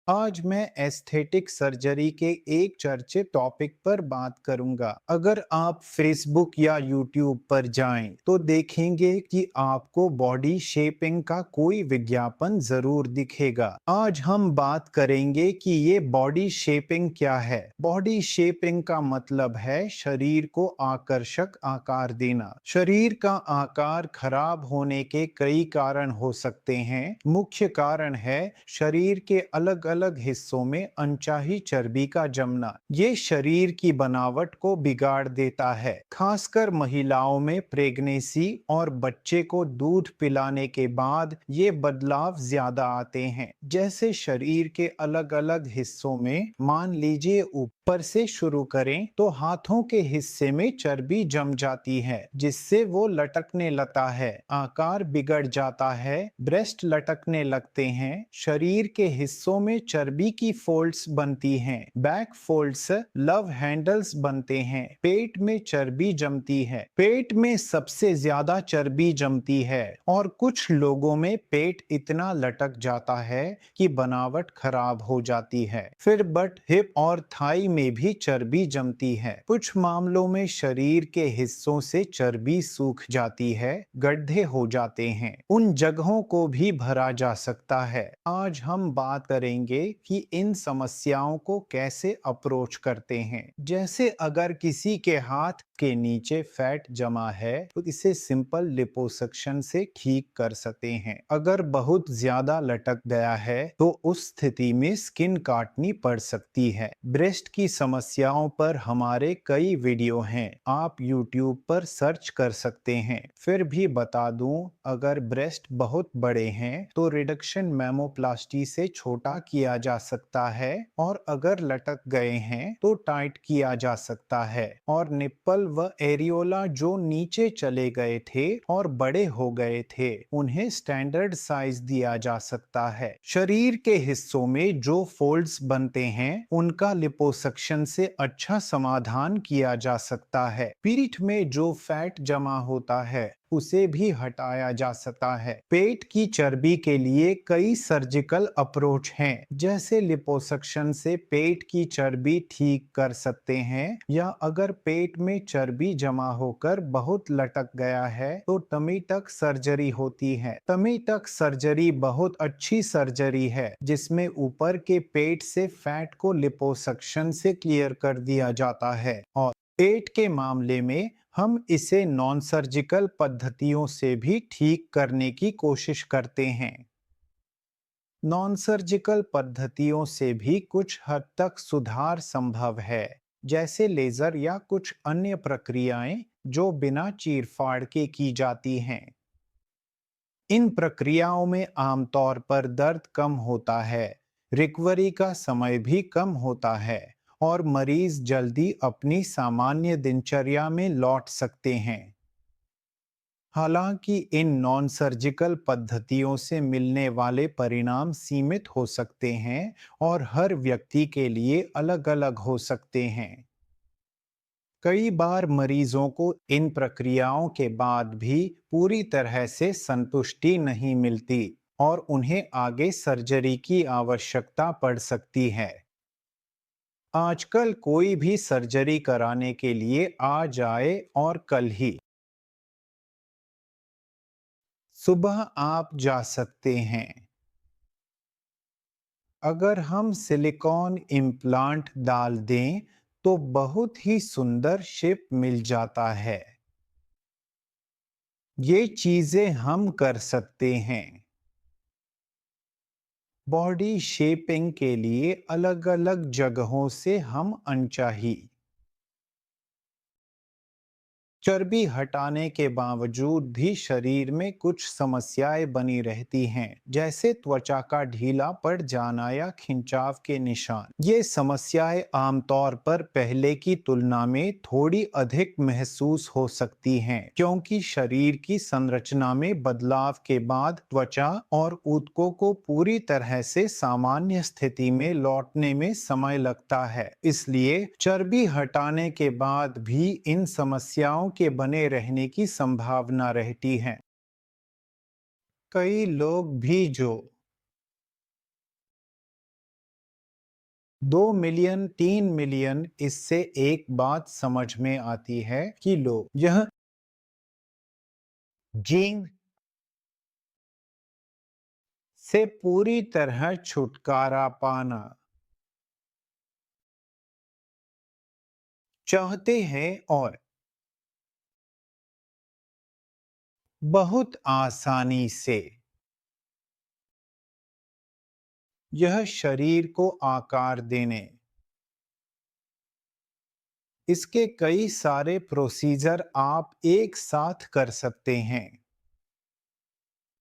आज मैं aesthetic surgery के एक चर्चित टॉपिक पर बात करूंगा। अगर आप फेसबुक या यूट्यूब पर जाएं तो देखेंगे कि आपको बॉडी शेपिंग का कोई विज्ञापन जरूर दिखेगा। आज हम बात करेंगे कि ये बॉडी शेपिंग क्या है। बॉडी शेपिंग का मतलब है शरीर को आकर्षक आकार देना। शरीर का आकार खराब होने के कई कारण हो सकते हैं। मुख्य कारण है शरीर के अलग अलग हिस्सों में अनचाही चर्बी का जमना। ये शरीर की बनावट को बिगाड़ देता है। खासकर महिलाओं में प्रेगनेंसी और बच्चे को दूध पिलाने के बाद ये बदलाव ज्यादा आते हैं। जैसे शरीर के अलग अलग हिस्सों में, मान लीजिए ऊपर से शुरू करें तो हाथों के हिस्से में चर्बी जम जाती है जिससे वो लटकने लगता है, आकार बिगड़ जाता है, ब्रेस्ट लटकने लगते हैं। शरीर के हिस्सों में चर्बी की फोल्ड्स बनती हैं, बैक फोल्ड्स लव हैंडल्स बनते हैं। पेट में चर्बी जमती है, पेट में सबसे ज्यादा चर्बी जमती है और कुछ लोगों में पेट इतना लटक जाता है कि बनावट खराब हो जाती है। फिर बट, हिप और थाई में भी चर्बी जमती है। कुछ मामलों में शरीर के हिस्सों से चर्बी सूख जाती है, गड्ढे हो जाते हैं, उन जगहों को भी भरा जा सकता है। आज हम बात करेंगे कि इन समस्याओं को कैसे अप्रोच करते हैं। जैसे अगर किसी के हाथ के नीचे फैट जमा है तो इसे सिंपल लिपोसक्शन से ठीक कर सकते हैं। अगर बहुत ज्यादा लटक गया है तो उस स्थिति में स्किन काटनी पड़ सकती है। ब्रेस्ट की समस्याओं पर हमारे कई वीडियो हैं, आप YouTube पर सर्च कर सकते हैं। फिर भी बता दूं, अगर ब्रेस्ट बहुत बड़े हैं तो रिडक्शन मेमोप्लास्टी से छोटा किया जा सकता है और अगर लटक गए हैं तो टाइट किया जा सकता है। और निप्पल व एरियोला जो नीचे चले गए थे और बड़े हो गए थे, उन्हें स्टैंडर्ड साइज दिया जा सकता है। शरीर के हिस्सों में जो फोल्ड्स बनते हैं उनका लिपोसक्शन से अच्छा समाधान किया जा सकता है। पीठ में जो फैट जमा होता है उसे भी हटाया जा सकता है। पेट की चर्बी के लिए कई सर्जिकल अप्रोच हैं, जैसे लिपोसक्शन से पेट की चर्बी ठीक कर सकते हैं, या अगर पेट में चर्बी जमा होकर बहुत लटक गया है तो टमी टक सर्जरी होती है। टमी टक सर्जरी बहुत अच्छी सर्जरी है जिसमें ऊपर के पेट से फैट को लिपोसक्शन से क्लियर कर दिया जाता है। और पेट के मामले में हम इसे नॉन सर्जिकल पद्धतियों से भी ठीक करने की कोशिश करते हैं। नॉन सर्जिकल पद्धतियों से भी कुछ हद तक सुधार संभव है, जैसे लेजर या कुछ अन्य प्रक्रियाएं जो बिना चीरफाड़ के की जाती हैं। इन प्रक्रियाओं में आमतौर पर दर्द कम होता है, रिकवरी का समय भी कम होता है और मरीज जल्दी अपनी सामान्य दिनचर्या में लौट सकते हैं। हालांकि इन नॉन सर्जिकल पद्धतियों से मिलने वाले परिणाम सीमित हो सकते हैं और हर व्यक्ति के लिए अलग-अलग हो सकते हैं। कई बार मरीजों को इन प्रक्रियाओं के बाद भी पूरी तरह से संतुष्टि नहीं मिलती और उन्हें आगे सर्जरी की आवश्यकता पड़ सकती है। आजकल कोई भी सर्जरी कराने के लिए आ जाए और कल ही सुबह आप जा सकते हैं। अगर हम सिलिकॉन इम्प्लांट डाल दें तो बहुत ही सुंदर शेप मिल जाता है। ये चीजें हम कर सकते हैं। बॉडी शेपिंग के लिए अलग अलग जगहों से हम अनचाही चर्बी हटाने के बावजूद भी शरीर में कुछ समस्याएं बनी रहती हैं, जैसे त्वचा का ढीला पड़ जाना या खिंचाव के निशान। ये समस्याएं आमतौर पर पहले की तुलना में थोड़ी अधिक महसूस हो सकती हैं, क्योंकि शरीर की संरचना में बदलाव के बाद त्वचा और ऊतकों को पूरी तरह से सामान्य स्थिति में लौटने में समय लगता है। इसलिए चर्बी हटाने के बाद भी इन समस्याओं के बने रहने की संभावना रहती है। कई लोग भी जो 2 मिलियन 3 मिलियन, इससे एक बात समझ में आती है कि लोग यह जीन से पूरी तरह छुटकारा पाना चाहते हैं और बहुत आसानी से यह शरीर को आकार देने इसके कई सारे प्रोसीजर आप एक साथ कर सकते हैं।